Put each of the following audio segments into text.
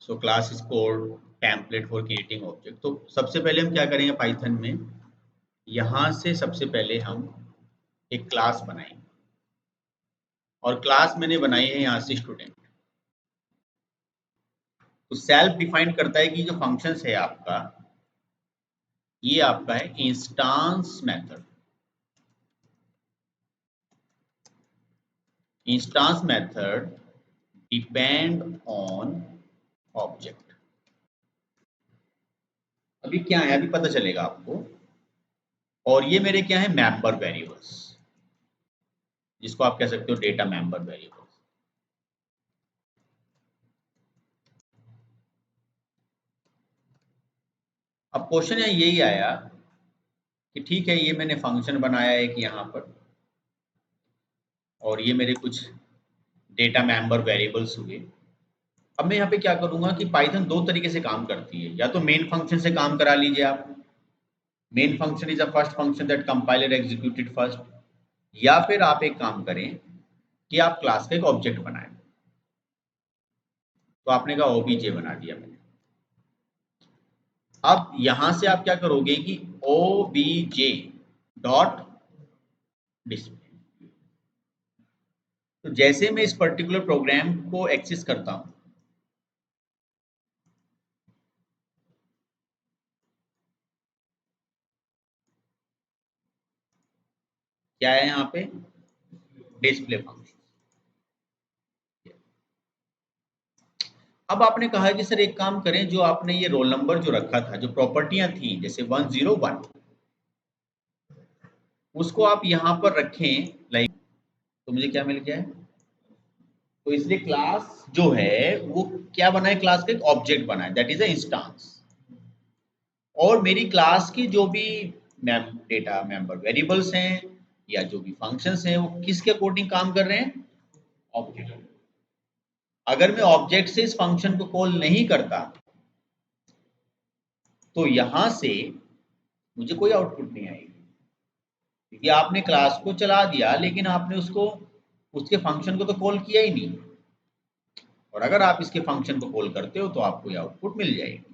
So class is called template for creating object. तो सबसे पहले हम क्या करेंगे पाइथन में, यहाँ से सबसे पहले हम एक क्लास बनाएंगे और क्लास मैंने बनाई है यहाँ से स्टूडेंट। तो सेल्फ डिफाइंड करता है कि जो फंक्शंस है आपका, ये आपका है instance method. Instance method depend on object. अभी क्या है, अभी पता चलेगा आपको। और ये मेरे क्या है, मेंबर वेरिएबल्स, जिसको आप कह सकते हो डेटा मेंबर वेरिएबल्स। अब क्वेश्चन है यही आया कि ठीक है, ये मैंने फंक्शन बनाया है कि यहाँ पर, और ये मेरे कुछ डेटा मेंबर वेरिएबल्स हुए। अब मैं यहाँ पे क्या करूंगा कि पाइथन दो तरीके से काम करती है। या तो मेन फंक्शन से काम करा लीजिए आप, main function is a first function that compiler executed first. या फिर आप एक काम करें कि आप क्लास का एक ऑब्जेक्ट बनाएं। तो आपने कहा ओबीजे बना दिया मैंने। अब यहां से आप क्या करोगे कि ओबीजे डॉट डिस्प्ले। तो जैसे मैं इस पर्टिकुलर प्रोग्राम को एक्सेस करता हूं, क्या है यहाँ पे, डिस्प्ले फंक्शन। अब आपने कहा कि सर एक काम करें, जो आपने ये रोल नंबर जो रखा था, जो प्रॉपर्टियां थी जैसे 101, उसको आप यहाँ पर रखें लाइक। तो मुझे क्या मिल गया है, तो इसलिए क्लास जो है वो क्या बना है, क्लास का एक ऑब्जेक्ट बना है, दैट इज अ इंस्टांस। और मेरी क्लास की जो भी डेटा मेंबर वेरिएबल्स हैं या जो भी फंक्शंस हैं, वो किसके अकॉर्डिंग काम कर रहे हैं, ऑब्जेक्ट। अगर मैं ऑब्जेक्ट से इस फंक्शन को कॉल नहीं करता तो यहां से मुझे कोई आउटपुट नहीं आएगी, क्योंकि आपने क्लास को चला दिया लेकिन आपने उसको, उसके फंक्शन को तो कॉल किया ही नहीं। और अगर आप इसके फंक्शन को कॉल करते हो तो आपको ये आउटपुट मिल जाएगी।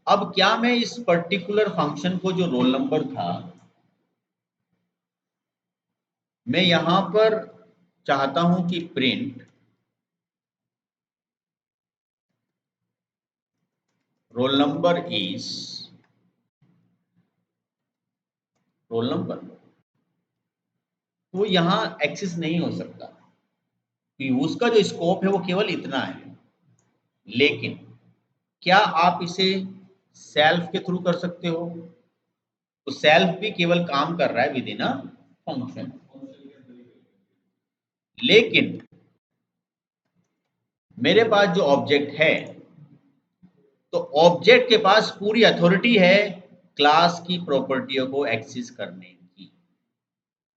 अब क्या मैं इस पर्टिकुलर फंक्शन को, जो रोल नंबर था, मैं यहां पर चाहता हूं कि print roll number is roll number, तो यहां एक्सेस नहीं हो सकता कि उसका जो स्कोप है वो केवल इतना है। लेकिन क्या आप इसे सेल्फ के थ्रू कर सकते हो, तो सेल्फ भी केवल काम कर रहा है विद इन अ फंक्शन। लेकिन मेरे पास जो ऑब्जेक्ट है, तो ऑब्जेक्ट के पास पूरी अथॉरिटी है क्लास की प्रॉपर्टियों को एक्सेस करने की।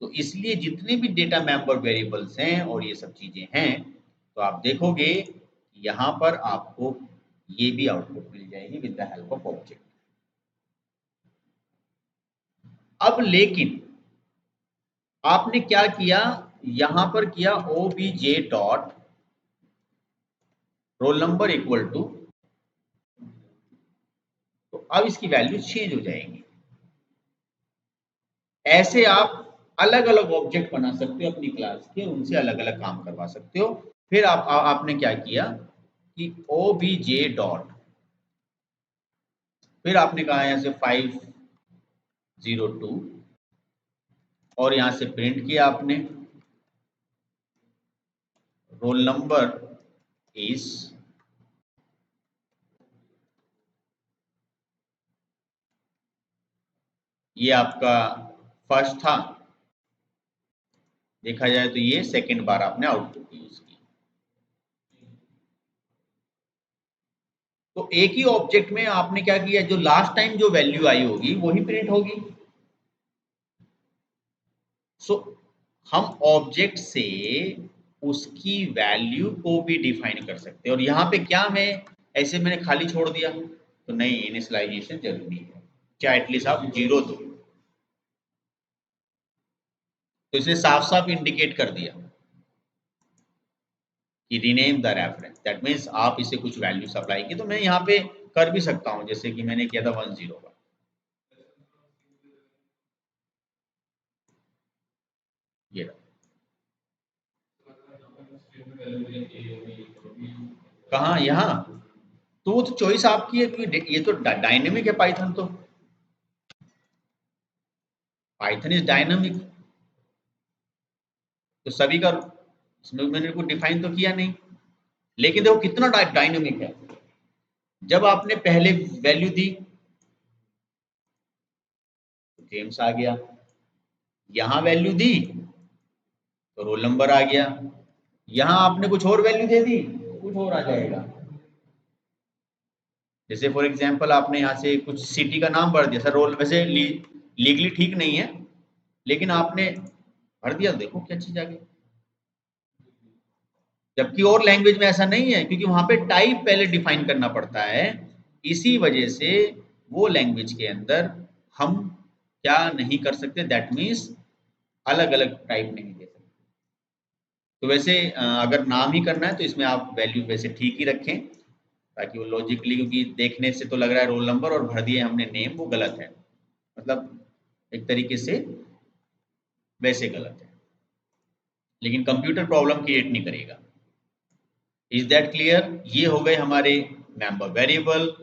तो इसलिए जितने भी डेटा मेंबर वेरिएबल्स हैं और ये सब चीजें हैं, तो आप देखोगे यहां पर आपको ये भी आउटपुट मिल जाएगी with the help of object. अब लेकिन आपने क्या किया, यहां पर किया OBJ dot roll number equal to, तो अब इसकी वैल्यू चेंज हो जाएंगी। ऐसे आप अलग अलग ऑब्जेक्ट बना सकते हो अपनी क्लास के, उनसे अलग अलग काम करवा सकते हो। फिर आपने क्या किया कि ओबीजे डॉट, फिर आपने कहा यहाँ से 502, और यहाँ से प्रिंट किया आपने रोल नंबर इज, ये आपका फर्स्ट था, देखा जाए तो ये सेकंड बार आपने आउटपुट यूज की। तो एक ही ऑब्जेक्ट में आपने क्या किया, जो लास्ट टाइम जो वैल्यू आई होगी वही प्रिंट होगी। सो हम ऑब्जेक्ट से उसकी वैल्यू को भी डिफाइन कर सकते हैं। और यहाँ पे क्या मैं ऐसे मैंने खाली छोड़ दिया, तो नहीं, इनिशियलाइजेशन जरूरी है, चाहे एटलीस्ट आप जीरो दो। तो इसने साफ साफ इंडिकेट कर दिया कि rename the reference, that means आप इसे कुछ वैल्यू सप्लाई की, तो मैं यहाँ पे कर भी सकता हूँ, जैसे कि मैंने किया था 101, ये रहा। कहाँ, यहाँ तो वो तो चॉइस आपकी है, क्योंकि ये तो डायनेमिक है पाइथन, तो पाइथन इज डायनेमिक, तो सभी का इसमें मैंने को डिफाइन तो किया नहीं, लेकिन देखो कितना डायनेमिक है। जब आपने पहले वैल्यू दी तो जेम्स आ गया, यहाँ वैल्यू दी तो रोल नंबर आ गया, यहाँ आपने कुछ और वैल्यू दे दी तो कुछ और आ जाएगा। जैसे फॉर एग्जांपल आपने यहाँ से कुछ सिटी का नाम भर दिया सर, रोल वैसे लीगली ठीक नहीं है, लेकिन आपने भर दिया, देखो क्या चीज आ गई। जबकि और लैंग्वेज में ऐसा नहीं है, क्योंकि वहां पे टाइप पहले डिफाइन करना पड़ता है। इसी वजह से वो लैंग्वेज के अंदर हम क्या नहीं कर सकते, दैट मीन्स अलग अलग टाइप नहीं दे सकते। तो वैसे अगर नाम ही करना है तो इसमें आप वैल्यू वैसे ठीक ही रखें, ताकि वो लॉजिकली, क्योंकि देखने से तो लग रहा है रोल नंबर और भर दिए हमने नेम, वो गलत है, मतलब एक तरीके से वैसे गलत है, लेकिन कंप्यूटर प्रॉब्लम क्रिएट नहीं करेगा। Is that clear? ये हो गए हमारे member variable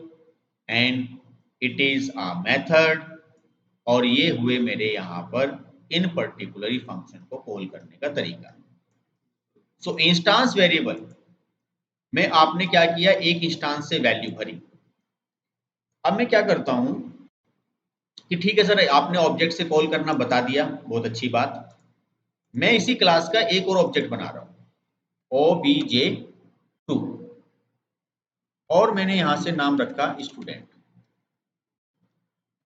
and it is a method, और ये हुए मेरे यहाँ पर इन पर्टिकुलर फंक्शन को कॉल करने का तरीका। सो इंस्टांस वेरिएबल में आपने क्या किया, एक इंस्टांस से वैल्यू भरी। अब मैं क्या करता हूं कि ठीक है सर, आपने ऑब्जेक्ट से कॉल करना बता दिया, बहुत अच्छी बात। मैं इसी क्लास का एक और ऑब्जेक्ट बना रहा हूं, obj2, और मैंने यहां से नाम रखा स्टूडेंट।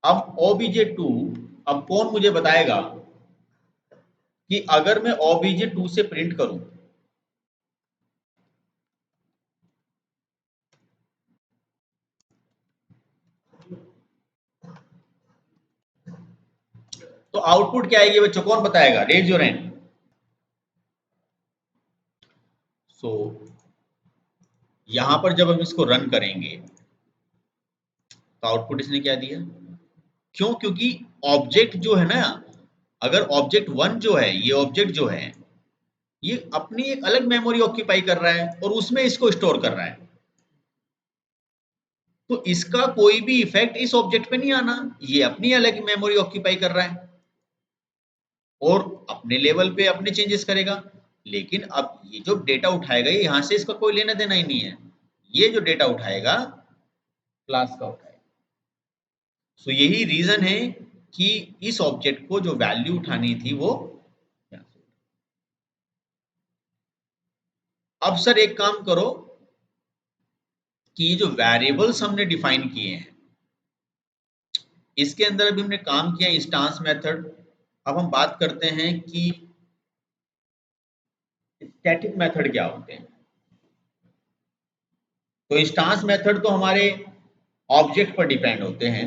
अब obj2, अब कौन मुझे बताएगा कि अगर मैं obj2 से प्रिंट करूं तो आउटपुट क्या आएगी बच्चों, कौन बताएगा? Raise your hand. सो यहां पर जब हम इसको रन करेंगे तो आउटपुट इसने क्या दिया, क्यों? क्योंकि ऑब्जेक्ट जो है ना, अगर ऑब्जेक्ट वन जो है, ये ऑब्जेक्ट जो है, ये अपनी एक अलग मेमोरी ऑक्यूपाई कर रहा है और उसमें इसको स्टोर कर रहा है, तो इसका कोई भी इफेक्ट इस ऑब्जेक्ट पे नहीं आना, ये अपनी अलग मेमोरी ऑक्यूपाई कर रहा है और अपने लेवल पे अपने चेंजेस करेगा। लेकिन अब ये जो डेटा उठाएगा, ये यहां से इसका कोई लेना देना ही नहीं है, ये जो डेटा उठाएगा क्लास का उठाएगा। सो यही रीजन है कि इस ऑब्जेक्ट को जो वैल्यू उठानी थी वो यहां से। अब सर एक काम करो कि ये जो वेरिएबल्स हमने डिफाइन किए हैं, इसके अंदर अभी हमने काम किया इंस्टांस मेथड। अब हम बात करते हैं कि स्टैटिक मेथड क्या होते हैं। तो इंस्टांस मेथड तो हमारे ऑब्जेक्ट पर डिपेंड होते हैं,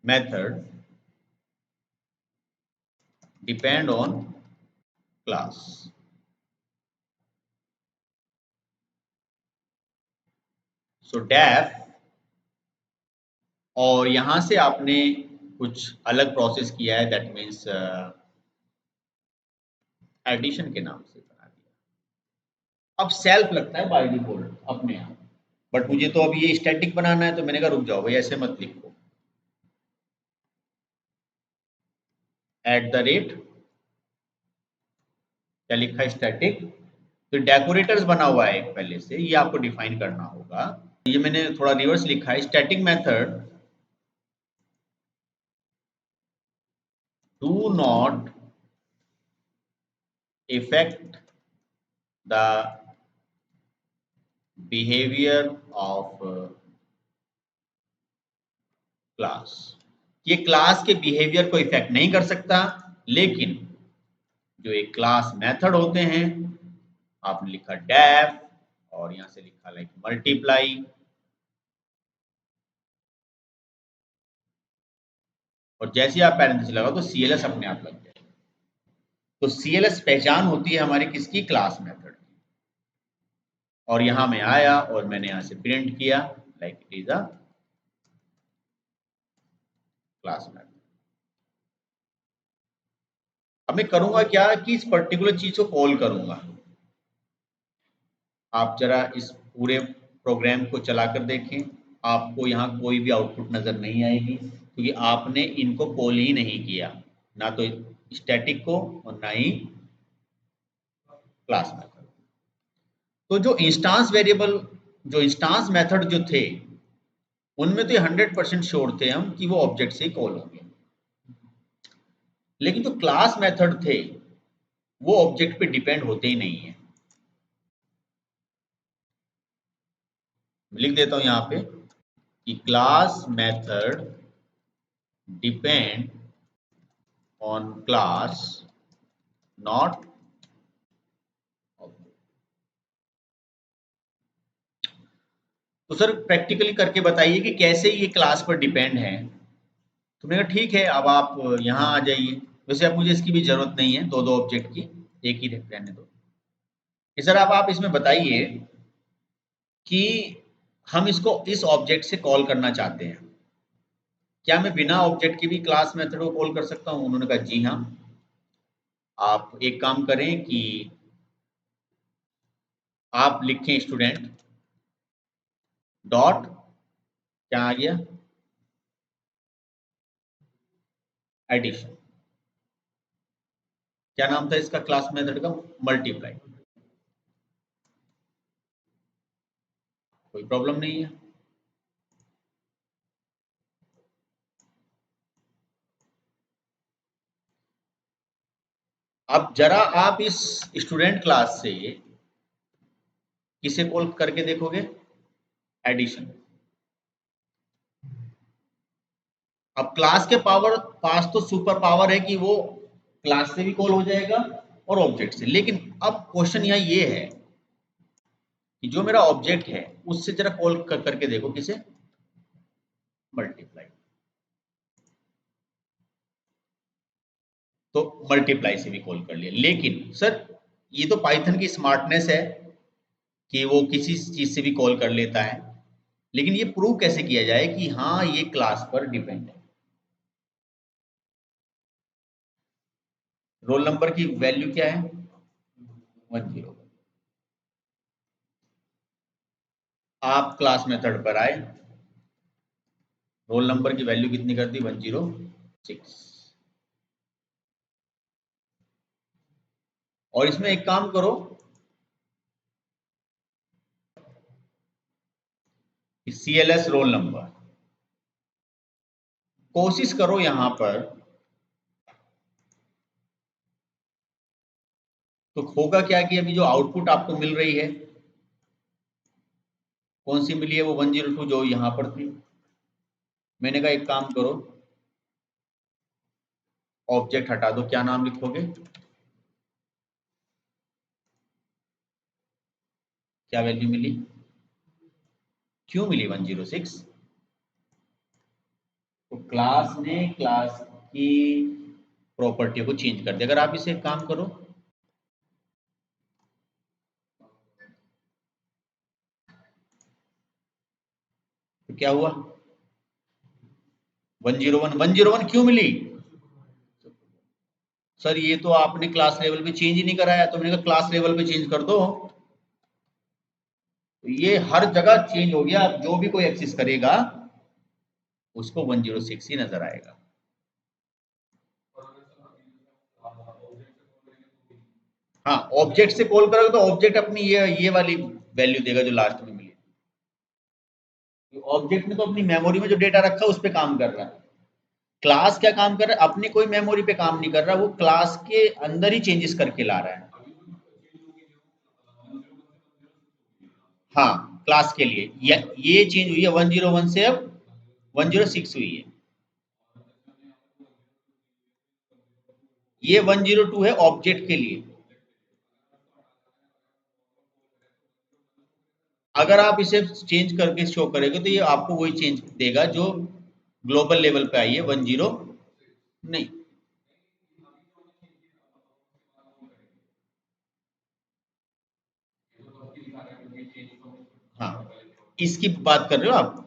method depend on class. So def, और यहां से आपने कुछ अलग प्रोसेस किया है, दैट मीन्स एडिशन के नाम से बना दिया। अब सेल्फ लगता है बाय डिफॉल्ट अपने आप, बट मुझे तो अब ये स्टैटिक बनाना है, तो मैंने कहा रुक जाओ भाई, ऐसे मत लिखो, एट द रेट, क्या लिखा है, स्टैटिक। तो डेकोरेटर्स बना हुआ है एक पहले से, ये आपको डिफाइन करना होगा। ये मैंने थोड़ा रिवर्स लिखा है, static method do not effect the behaviour of class. ये क्लास के बिहेवियर को इफेक्ट नहीं कर सकता, लेकिन जो एक क्लास मेथड होते हैं, आपने लिखा डेफ और यहां से लिखा लाइक मल्टीप्लाई, और जैसे ही आप पैरेंथेसिस लगाओ तो सीएलएस अपने आप लग जाए। तो CLS पहचान होती है हमारी किसकी, क्लास मेथड की। और यहां मैं आया और मैंने यहां से प्रिंट किया like it is a class method. अब मैं करूंगा क्या कि इस पर्टिकुलर चीज को कॉल करूंगा। आप जरा इस पूरे प्रोग्राम को चलाकर देखें, आपको यहाँ कोई भी आउटपुट नजर नहीं आएगी क्योंकि आपने इनको कॉल ही नहीं किया, ना तो स्टैटिक को और ना ही क्लास मेथड। तो जो इंस्टांस वेरिएबल, जो इंस्टांस मेथड जो थे, उनमें तो 100% श्योर थे हम कि वो ऑब्जेक्ट से ही कॉल होंगे, लेकिन जो क्लास मेथड थे वो ऑब्जेक्ट पे डिपेंड होते ही नहीं है। लिख देता हूं यहां पे कि class method depend on class not object. तो सर प्रैक्टिकली करके बताइए कि कैसे ये क्लास पर डिपेंड है। तो मैंने कहा ठीक है, अब आप यहाँ आ जाइए। वैसे अब मुझे इसकी भी जरूरत नहीं है, दो दो ऑब्जेक्ट की, एक ही रहने दो कि सर अब आप इसमें बताइए कि हम इसको इस ऑब्जेक्ट से कॉल करना चाहते हैं, क्या मैं बिना ऑब्जेक्ट के भी क्लास मेथड को कॉल कर सकता हूँ? उन्होंने कहा जी हाँ। आप एक काम करें कि आप लिखें स्टूडेंट डॉट, क्या आ गया, एडिशन। क्या नाम था इसका क्लास मेथड का? मल्टीप्लाई। कोई प्रॉब्लम नहीं है। अब जरा आप इस स्टूडेंट क्लास से किसे कॉल करके देखोगे? एडिशन। अब क्लास के पावर पास तो सुपर पावर है कि वो क्लास से भी कॉल हो जाएगा और ऑब्जेक्ट से, लेकिन अब क्वेश्चन यहाँ ये है कि जो मेरा ऑब्जेक्ट है उससे जरा कॉल करके देखो किसे? मल्टीप्लाई। तो मल्टीप्लाई से भी कॉल कर लिया, लेकिन सर ये तो पाइथन की स्मार्टनेस है कि वो किसी चीज से भी कॉल कर लेता है, लेकिन ये प्रूव कैसे किया जाए कि हाँ ये क्लास पर डिपेंड है? रोल नंबर की वैल्यू क्या है? 10। आप क्लास मेथड पर आए, रोल नंबर की वैल्यू कितनी कर दी? 106। और इसमें एक काम करो, CLS रोल नंबर, कोशिश करो यहां पर, तो होगा क्या कि अभी जो आउटपुट आपको मिल रही है, कौन सी मिली है? वो 102 जो यहां पर थी। मैंने कहा एक काम करो, ऑब्जेक्ट हटा दो, क्या नाम लिखोगे? क्या वैल्यू मिली? क्यों मिली 106? तो क्लास ने क्लास की प्रॉपर्टी को चेंज कर दिया। अगर आप इसे एक काम करो, तो क्या हुआ? 101 क्यों मिली? सर ये तो आपने क्लास लेवल पे चेंज ही नहीं कराया। तो मैंने कहा क्लास लेवल पे चेंज कर दो। तो ये हर जगह चेंज हो गया। अब जो भी कोई एक्सेस करेगा उसको 106 ही नजर आएगा। हाँ, ऑब्जेक्ट से कॉल करोगे तो ऑब्जेक्ट अपनी ये वाली वैल्यू देगा जो लास्ट में मिली। ऑब्जेक्ट ने तो अपनी मेमोरी में जो डेटा रखा है उस पर काम कर रहा है। क्लास क्या काम कर रहा है? अपनी कोई मेमोरी पे काम नहीं कर रहा, वो क्लास के अंदर ही चेंजेस करके ला रहा है। हाँ, क्लास के लिए ये चेंज हुई है 101 से अब 106 हुई है। ये 102 है ऑब्जेक्ट के लिए। अगर आप इसे चेंज करके शो करेंगे तो ये आपको वही चेंज देगा जो ग्लोबल लेवल पे आई है 10। नहीं, हाँ, इसकी बात कर रहे हो आप?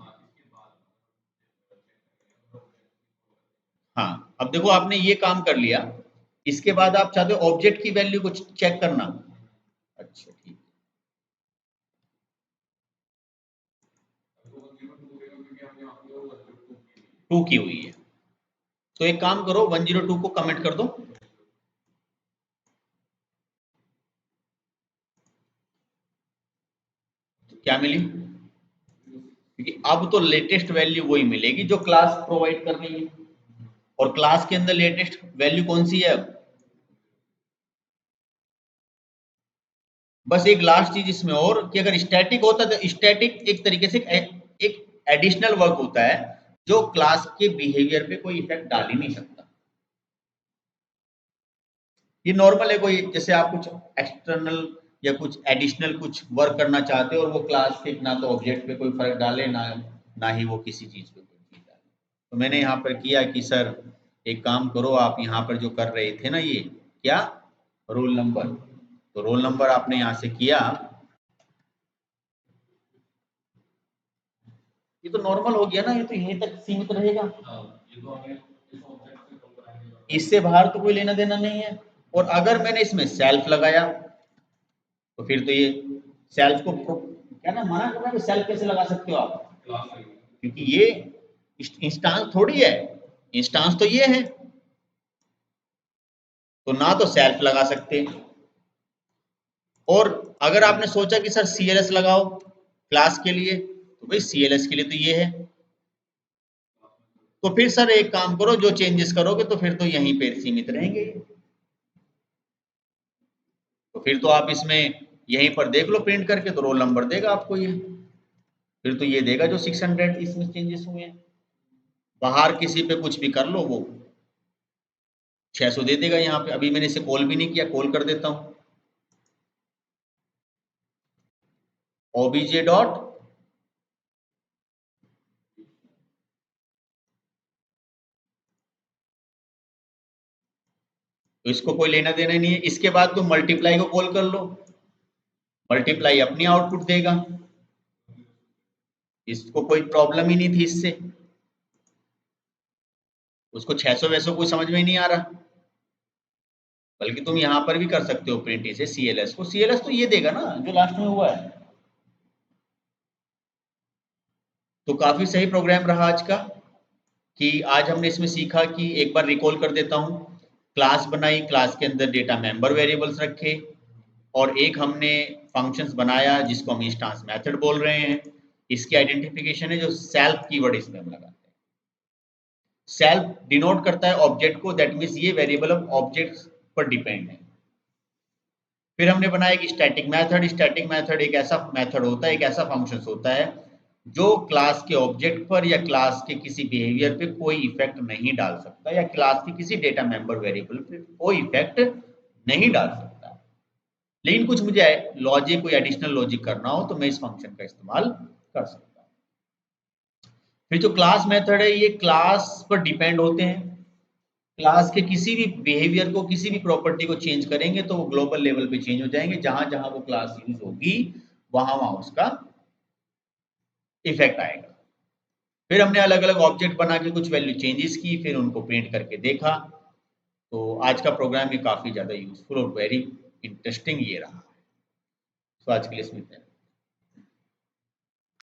हाँ, अब देखो आपने ये काम कर लिया, इसके बाद आप चाहते हो ऑब्जेक्ट की वैल्यू को चेक करना। अच्छा ठीक, 2 की हुई है, तो एक काम करो 102 को कमेंट कर दो। तो क्या मिली? क्योंकि अब तो लेटेस्ट वैल्यू वही मिलेगी जो क्लास प्रोवाइड कर रही है, और क्लास के अंदर लेटेस्ट वैल्यू कौन सी है अब? बस एक लास्ट चीज इसमें और कि अगर स्टैटिक होता तो स्टैटिक एक तरीके से एक एडिशनल वर्क होता है जो क्लास के बिहेवियर पे कोई इफेक्ट डाल ही नहीं सकता। ये नॉर्मल है, कोई जैसे आप कुछ एक्सटर्नल या कुछ एडिशनल कुछ वर्क करना चाहते हो और वो क्लास के ना तो ऑब्जेक्ट पे कोई फर्क डाले ना ही वो किसी चीज पे कोई चीज डाले। तो मैंने यहाँ पर किया कि सर एक काम करो, आप यहाँ पर जो कर रहे थे ना ये क्या, रोल नंबर, तो रोल नंबर आपने यहाँ से किया, ये तो नॉर्मल हो गया ना, ये तो यहीं तक सीमित रहेगा, इससे बाहर तो कोई लेना देना नहीं है। और अगर मैंने इसमें सेल्फ लगाया तो फिर तो ये सेल्फ को क्या ना मना कर रहा है, सेल्फ कैसे लगा सकते हो आप, क्योंकि ये इंस्टांस थोड़ी है, इंस्टांस तो ये है, तो ना तो सेल्फ लगा सकते। और अगर आपने सोचा कि सर सीएलएस लगाओ क्लास के लिए, तो भाई सीएलएस के लिए तो ये है, तो फिर सर एक काम करो जो चेंजेस करोगे तो फिर तो यहीं पे सीमित रहेंगे ये। तो फिर तो आप इसमें यहीं पर देख लो प्रिंट करके, तो रोल नंबर देगा आपको ये, फिर तो ये देगा जो 600 इसमें चेंजेस हुए हैं। बाहर किसी पे कुछ भी कर लो वो 600 दे देगा। यहाँ पे अभी मैंने इसे कॉल भी नहीं किया, कॉल कर देता हूँ obj डॉट, तो इसको कोई लेना देना नहीं है। इसके बाद तुम मल्टीप्लाई को कॉल कर लो, मल्टीप्लाई अपनी आउटपुट देगा, इसको कोई प्रॉब्लम ही नहीं थी इससे, उसको 600 वैसो कोई समझ में ही नहीं आ रहा। बल्कि तुम यहाँ पर भी कर सकते हो प्रिंट इसे सीएलएस को, सीएलएस तो ये देगा ना जो लास्ट में हुआ है। तो काफी सही प्रोग्राम रहा आज का, कि आज हमने इसमें सीखा कि एक बार रिकॉल कर देता हूँ, क्लास बनाई, क्लास के अंदर डेटा मेंबर वेरिएबल्स रखे, और एक हमने फंक्शंस बनाया जिसको हम इंस्टेंस मेथड बोल रहे हैं। इसकी आइडेंटिफिकेशन है जो सेल्फ कीवर्ड इसमें हम लगाते हैं। सेल्फ डिनोट करता है ऑब्जेक्ट को, दैट मीन्स ये वेरिएबल अब ऑब्जेक्ट पर डिपेंड है। फिर हमने बनाया एक स्टैटिक मेथड, स्टैटिक मेथड एक ऐसा मेथड होता है, एक ऐसा फंक्शन होता है जो क्लास के ऑब्जेक्ट पर या क्लास के किसी बिहेवियर पे कोई इफेक्ट नहीं डाल सकता, या क्लास के किसी डेटा मेंबर वेरिएबल पे कोई इफेक्ट नहीं डाल सकता। लेकिन कुछ मुझे लॉजिक, कोई एडिशनल लॉजिक करना हो तो मैं इस फंक्शन का इस्तेमाल कर सकता हूँ। फिर जो क्लास मेथड है ये क्लास पर डिपेंड होते हैं, क्लास के किसी भी बिहेवियर को, किसी भी प्रॉपर्टी को चेंज करेंगे तो वो ग्लोबल लेवल पे चेंज हो जाएंगे, जहां जहां वो क्लास यूज होगी वहां वहां उसका इफेक्ट आएगा। फिर हमने अलग अलग ऑब्जेक्ट बना के कुछ वैल्यू चेंजेस की, फिर उनको प्रिंट करके देखा। तो आज का प्रोग्राम ये काफी ज्यादा यूजफुल और वेरी इंटरेस्टिंग ये रहा। तो आज के लिए इसमें